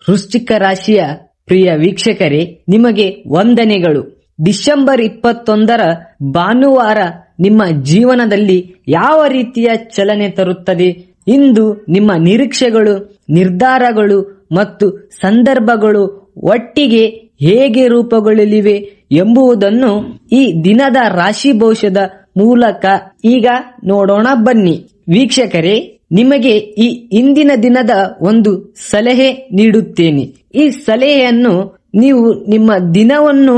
ವೃಶ್ಚಿಕ ರಾಶಿಯ ಪ್ರಿಯ ವೀಕ್ಷಕರೇ, ನಿಮಗೆ ವಂದನೆಗಳು. ಡಿಸೆಂಬರ್ 21 ಭಾನುವಾರ ನಿಮ್ಮ ಜೀವನದಲ್ಲಿ ಯಾವ ರೀತಿಯ ಚಲನೆ ತರುತ್ತದೆ? ಇಂದು ನಿಮ್ಮ ನಿರೀಕ್ಷೆಗಳು, ನಿರ್ಧಾರಗಳು ಮತ್ತು ಸಂದರ್ಭಗಳು ಒಟ್ಟಿಗೆ ಹೇಗೆ ರೂಪುಗೊಳ್ಳಲಿವೆ ಎಂಬುದನ್ನು ಈ ದಿನದ ರಾಶಿ ಭವಿಷ್ಯದ ಮೂಲಕ ಈಗ ನೋಡೋಣ ಬನ್ನಿ. ವೀಕ್ಷಕರೇ, ನಿಮಗೆ ಈ ಇಂದಿನ ದಿನದ ಒಂದು ಸಲಹೆ ನೀಡುತ್ತೇನೆ. ಈ ಸಲಹೆಯನ್ನು ನೀವು ನಿಮ್ಮ ದಿನವನ್ನು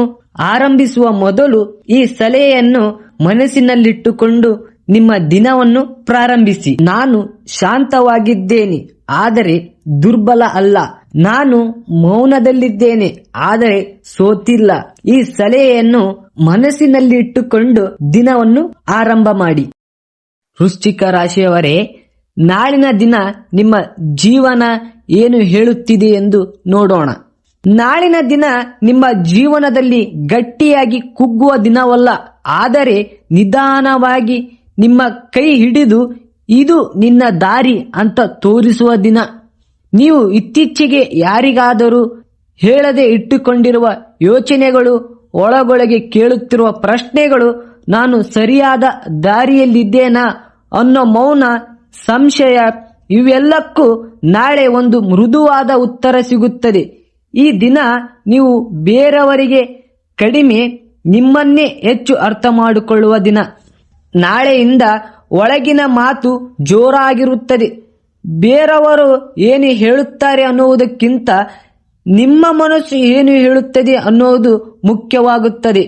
ಆರಂಭಿಸುವ ಮೊದಲು ಈ ಸಲಹೆಯನ್ನು ಮನಸ್ಸಿನಲ್ಲಿಟ್ಟುಕೊಂಡು ನಿಮ್ಮ ದಿನವನ್ನು ಪ್ರಾರಂಭಿಸಿ. ನಾನು ಶಾಂತವಾಗಿದ್ದೇನೆ, ಆದರೆ ದುರ್ಬಲ ಅಲ್ಲ. ನಾನು ಮೌನದಲ್ಲಿದ್ದೇನೆ, ಆದರೆ ಸೋತಿಲ್ಲ. ಈ ಸಲಹೆಯನ್ನು ಮನಸ್ಸಿನಲ್ಲಿ ಇಟ್ಟುಕೊಂಡು ದಿನವನ್ನು ಆರಂಭ ಮಾಡಿ. ವೃಶ್ಚಿಕ ರಾಶಿಯವರೇ, ನಾಳಿನ ದಿನ ನಿಮ್ಮ ಜೀವನ ಏನು ಹೇಳುತ್ತಿದೆ ಎಂದು ನೋಡೋಣ. ನಾಳಿನ ದಿನ ನಿಮ್ಮ ಜೀವನದಲ್ಲಿ ಗಟ್ಟಿಯಾಗಿ ಕುಗ್ಗುವ ದಿನವಲ್ಲ, ಆದರೆ ನಿಧಾನವಾಗಿ ನಿಮ್ಮ ಕೈ ಹಿಡಿದು ಇದು ನಿನ್ನ ದಾರಿ ಅಂತ ತೋರಿಸುವ ದಿನ. ನೀವು ಇತ್ತೀಚೆಗೆ ಯಾರಿಗಾದರೂ ಹೇಳದೆ ಇಟ್ಟುಕೊಂಡಿರುವ ಯೋಚನೆಗಳು, ಒಳಗೊಳಗೆ ಕೇಳುತ್ತಿರುವ ಪ್ರಶ್ನೆಗಳು, ನಾನು ಸರಿಯಾದ ದಾರಿಯಲ್ಲಿದ್ದೇನಾ ಅನ್ನೋ ಮೌನ, ಸಂಶಯ, ಇವೆಲ್ಲಕ್ಕೂ ನಾಳೆ ಒಂದು ಮೃದುವಾದ ಉತ್ತರ ಸಿಗುತ್ತದೆ. ಈ ದಿನ ನೀವು ಬೇರೆಯವರಿಗೆ ಕಡಿಮೆ, ನಿಮ್ಮನ್ನೇ ಹೆಚ್ಚು ಅರ್ಥ ಮಾಡಿಕೊಳ್ಳುವ ದಿನ. ನಾಳೆಯಿಂದ ಒಳಗಿನ ಮಾತು ಜೋರಾಗಿರುತ್ತದೆ. ಬೇರೆಯವರು ಏನು ಹೇಳುತ್ತಾರೆ ಅನ್ನುವುದಕ್ಕಿಂತ ನಿಮ್ಮ ಮನಸ್ಸು ಏನು ಹೇಳುತ್ತದೆ ಅನ್ನೋದು ಮುಖ್ಯವಾಗುತ್ತದೆ.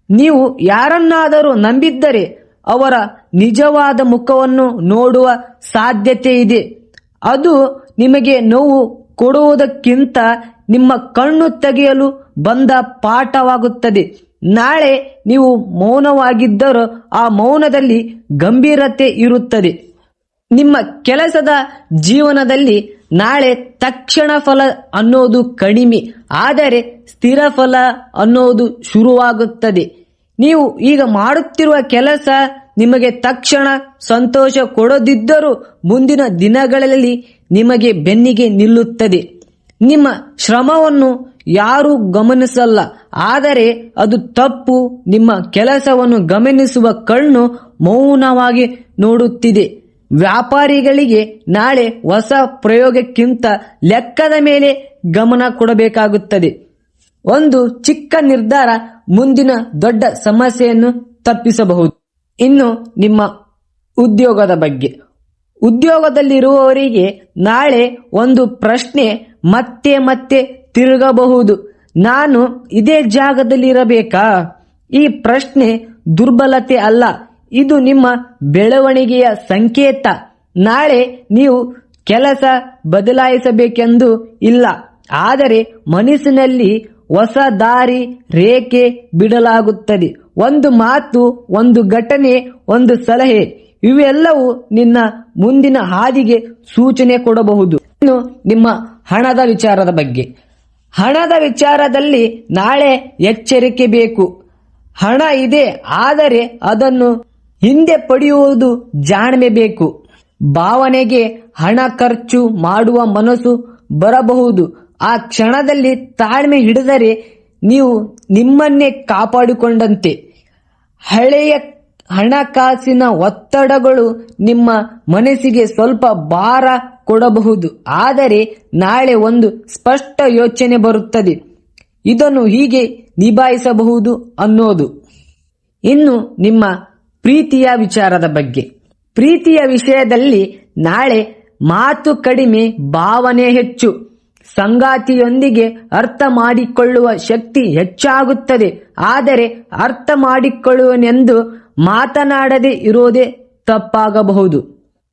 ನೀವು ಯಾರನ್ನಾದರೂ ನಂಬಿದ್ದರೆ ಅವರ ನಿಜವಾದ ಮುಖವನ್ನು ನೋಡುವ ಸಾಧ್ಯತೆ ಇದೆ. ಅದು ನಿಮಗೆ ನೋವು ಕೊಡುವುದಕ್ಕಿಂತ ನಿಮ್ಮ ಕಣ್ಣು ತೆಗೆಯಲು ಬಂದ ಪಾಠವಾಗುತ್ತದೆ. ನಾಳೆ ನೀವು ಮೌನವಾಗಿದ್ದರೂ ಆ ಮೌನದಲ್ಲಿ ಗಂಭೀರತೆ ಇರುತ್ತದೆ. ನಿಮ್ಮ ಕೆಲಸದ ಜೀವನದಲ್ಲಿ ನಾಳೆ ತಕ್ಷಣ ಫಲ ಅನ್ನೋದು ಕಡಿಮೆ, ಆದರೆ ಸ್ಥಿರ ಫಲ ಅನ್ನೋದು ಶುರುವಾಗುತ್ತದೆ. ನೀವು ಈಗ ಮಾಡುತ್ತಿರುವ ಕೆಲಸ ನಿಮಗೆ ತಕ್ಷಣ ಸಂತೋಷ ಕೊಡದಿದ್ದರೂ ಮುಂದಿನ ದಿನಗಳಲ್ಲಿ ನಿಮಗೆ ಬೆನ್ನಿಗೆ ನಿಲ್ಲುತ್ತದೆ. ನಿಮ್ಮ ಶ್ರಮವನ್ನು ಯಾರೂ ಗಮನಿಸಲ್ಲ, ಆದರೆ ಅದು ತಪ್ಪು. ನಿಮ್ಮ ಕೆಲಸವನ್ನು ಗಮನಿಸುವ ಕಣ್ಣು ಮೌನವಾಗಿ ನೋಡುತ್ತಿದೆ. ವ್ಯಾಪಾರಿಗಳಿಗೆ ನಾಳೆ ಹೊಸ ಪ್ರಯೋಗಕ್ಕಿಂತ ಲೆಕ್ಕದ ಮೇಲೆ ಗಮನ ಕೊಡಬೇಕಾಗುತ್ತದೆ. ಒಂದು ಚಿಕ್ಕ ನಿರ್ಧಾರ ಮುಂದಿನ ದೊಡ್ಡ ಸಮಸ್ಯೆಯನ್ನು ತಪ್ಪಿಸಬಹುದು. ಇನ್ನು ನಿಮ್ಮ ಉದ್ಯೋಗದ ಬಗ್ಗೆ, ಉದ್ಯೋಗದಲ್ಲಿರುವವರಿಗೆ ನಾಳೆ ಒಂದು ಪ್ರಶ್ನೆ ಮತ್ತೆ ಮತ್ತೆ ತಿರುಗಬಹುದು. ನಾನು ಇದೇ ಜಾಗದಲ್ಲಿರಬೇಕಾ? ಈ ಪ್ರಶ್ನೆ ದುರ್ಬಲತೆ ಅಲ್ಲ, ಇದು ನಿಮ್ಮ ಬೆಳವಣಿಗೆಯ ಸಂಕೇತ. ನಾಳೆ ನೀವು ಕೆಲಸ ಬದಲಾಯಿಸಬೇಕೆಂದು ಇಲ್ಲ, ಆದರೆ ಮನಸ್ಸಿನಲ್ಲಿ ಹೊಸ ದಾರಿ ರೇಖೆ ಬಿಡಲಾಗುತ್ತದೆ. ಒಂದು ಮಾತು, ಒಂದು ಘಟನೆ, ಒಂದು ಸಲಹೆ, ಇವೆಲ್ಲವೂ ನಿನ್ನ ಮುಂದಿನ ಹಾದಿಗೆ ಸೂಚನೆ ಕೊಡಬಹುದು. ಇನ್ನು ನಿಮ್ಮ ಹಣದ ವಿಚಾರದ ಬಗ್ಗೆ, ಹಣದ ವಿಚಾರದಲ್ಲಿ ನಾಳೆ ಎಚ್ಚರಿಕೆ ಬೇಕು. ಹಣ ಇದೆ, ಆದರೆ ಅದನ್ನು ಹಿಂದೆ ಪಡೆಯುವುದು ಜಾಣ್ಮೆ ಬೇಕು. ಭಾವನೆಗೆ ಹಣ ಖರ್ಚು ಮಾಡುವ ಮನಸ್ಸು ಬರಬಹುದು. ಆ ಕ್ಷಣದಲ್ಲಿ ತಾಳ್ಮೆ ಹಿಡಿದರೆ ನೀವು ನಿಮ್ಮನ್ನೇ ಕಾಪಾಡಿಕೊಂಡಂತೆ. ಹಳೆಯ ಹಣಕಾಸಿನ ಒತ್ತಡಗಳು ನಿಮ್ಮ ಮನಸ್ಸಿಗೆ ಸ್ವಲ್ಪ ಭಾರ ಕೊಡಬಹುದು, ಆದರೆ ನಾಳೆ ಒಂದು ಸ್ಪಷ್ಟ ಯೋಚನೆ ಬರುತ್ತದೆ, ಇದನ್ನು ಹೀಗೆ ನಿಭಾಯಿಸಬಹುದು ಅನ್ನೋದು. ಇನ್ನು ನಿಮ್ಮ ಪ್ರೀತಿಯ ವಿಚಾರದ ಬಗ್ಗೆ, ಪ್ರೀತಿಯ ವಿಷಯದಲ್ಲಿ ನಾಳೆ ಮಾತು ಕಡಿಮೆ, ಭಾವನೆ ಹೆಚ್ಚು. ಸಂಗಾತಿಯೊಂದಿಗೆ ಅರ್ಥ ಮಾಡಿಕೊಳ್ಳುವ ಶಕ್ತಿ ಹೆಚ್ಚಾಗುತ್ತದೆ, ಆದರೆ ಅರ್ಥ ಮಾಡಿಕೊಳ್ಳುವನೆಂದು ಮಾತನಾಡದೆ ಇರೋದೇ ತಪ್ಪಾಗಬಹುದು.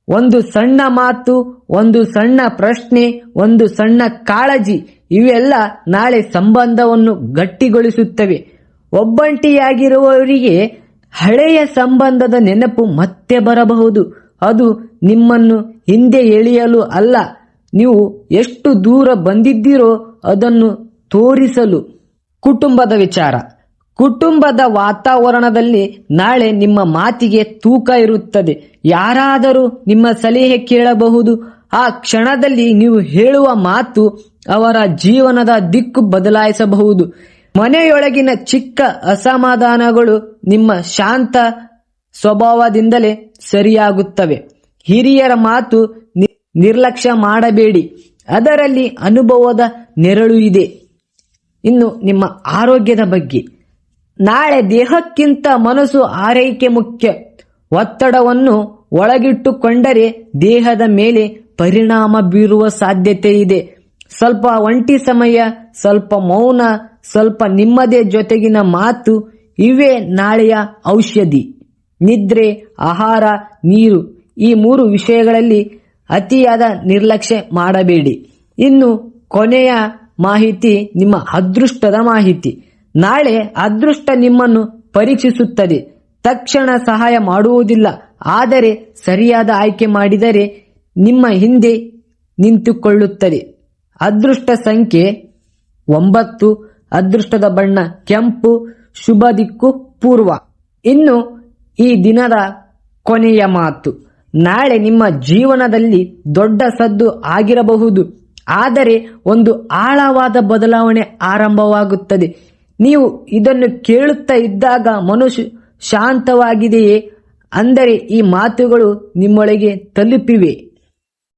ಒಂದು ಸಣ್ಣ ಮಾತು, ಒಂದು ಸಣ್ಣ ಪ್ರಶ್ನೆ, ಒಂದು ಸಣ್ಣ ಕಾಳಜಿ, ಇವೆಲ್ಲ ನಾಳೆ ಸಂಬಂಧವನ್ನು ಗಟ್ಟಿಗೊಳಿಸುತ್ತವೆ. ಒಬ್ಬಂಟಿಯಾಗಿರುವವರಿಗೆ ಹಳೆಯ ಸಂಬಂಧದ ನೆನಪು ಮತ್ತೆ ಬರಬಹುದು. ಅದು ನಿಮ್ಮನ್ನು ಹಿಂದೆ ಎಳೆಯಲು ಅಲ್ಲ, ನೀವು ಎಷ್ಟು ದೂರ ಬಂದಿದ್ದೀರೋ ಅದನ್ನು ತೋರಿಸಲು. ಕುಟುಂಬದ ವಿಚಾರ, ಕುಟುಂಬದ ವಾತಾವರಣದಲ್ಲಿ ನಾಳೆ ನಿಮ್ಮ ಮಾತಿಗೆ ತೂಕ ಇರುತ್ತದೆ. ಯಾರಾದರೂ ನಿಮ್ಮ ಸಲಹೆ ಕೇಳಬಹುದು, ಆ ಕ್ಷಣದಲ್ಲಿ ನೀವು ಹೇಳುವ ಮಾತು ಅವರ ಜೀವನದ ದಿಕ್ಕು ಬದಲಾಯಿಸಬಹುದು. ಮನೆಯೊಳಗಿನ ಚಿಕ್ಕ ಅಸಮಾಧಾನಗಳು ನಿಮ್ಮ ಶಾಂತ ಸ್ವಭಾವದಿಂದಲೇ ಸರಿಯಾಗುತ್ತವೆ. ಹಿರಿಯರ ಮಾತು ನಿರ್ಲಕ್ಷ್ಯ ಮಾಡಬೇಡಿ, ಅದರಲ್ಲಿ ಅನುಭವದ ನೆರಳು ಇದೆ. ಇನ್ನು ನಿಮ್ಮ ಆರೋಗ್ಯದ ಬಗ್ಗೆ, ನಾಳೆ ದೇಹಕ್ಕಿಂತ ಮನಸ್ಸು ಆರೈಕೆ ಮುಖ್ಯ. ಒತ್ತಡವನ್ನು ಒಳಗಿಟ್ಟುಕೊಂಡರೆ ದೇಹದ ಮೇಲೆ ಪರಿಣಾಮ ಬೀರುವ ಸಾಧ್ಯತೆ ಇದೆ. ಸ್ವಲ್ಪ ಒಂಟಿ ಸಮಯ, ಸ್ವಲ್ಪ ಮೌನ, ಸ್ವಲ್ಪ ನಿಮ್ಮದೇ ಜೊತೆಗಿನ ಮಾತು ಇವೇ ನಾಳೆಯ ಔಷಧಿ. ನಿದ್ರೆ, ಆಹಾರ, ನೀರು ಈ 3 ವಿಷಯಗಳಲ್ಲಿ ಅತಿಯಾದ ನಿರ್ಲಕ್ಷ್ಯ ಮಾಡಬೇಡಿ. ಇನ್ನು ಕೊನೆಯ ಮಾಹಿತಿ ನಿಮ್ಮ ಅದೃಷ್ಟದ ಮಾಹಿತಿ. ನಾಳೆ ಅದೃಷ್ಟ ನಿಮ್ಮನ್ನು ಪರೀಕ್ಷಿಸುತ್ತದೆ. ತಕ್ಷಣ ಸಹಾಯ ಮಾಡುವುದಿಲ್ಲ, ಆದರೆ ಸರಿಯಾದ ಆಯ್ಕೆ ಮಾಡಿದರೆ ನಿಮ್ಮ ಹಿಂದೆ ನಿಂತುಕೊಳ್ಳುತ್ತದೆ. ಅದೃಷ್ಟ ಸಂಖ್ಯೆ 9, ಅದೃಷ್ಟದ ಬಣ್ಣ ಕೆಂಪು, ಶುಭ ದಿಕ್ಕು ಪೂರ್ವ. ಇನ್ನು ಈ ದಿನದ ಕೊನೆಯ ಮಾತು, ನಾಳೆ ನಿಮ್ಮ ಜೀವನದಲ್ಲಿ ದೊಡ್ಡ ಸದ್ದು ಆಗಿರಬಹುದು, ಆದರೆ ಒಂದು ಆಳವಾದ ಬದಲಾವಣೆ ಆರಂಭವಾಗುತ್ತದೆ. ನೀವು ಇದನ್ನು ಕೇಳುತ್ತಾ ಇದ್ದಾಗ ಮನಸ್ಸು ಶಾಂತವಾಗಿದೆಯೇ ಅಂದರೆ ಈ ಮಾತುಗಳು ನಿಮ್ಮೊಳಗೆ ತಲುಪಿವೆ.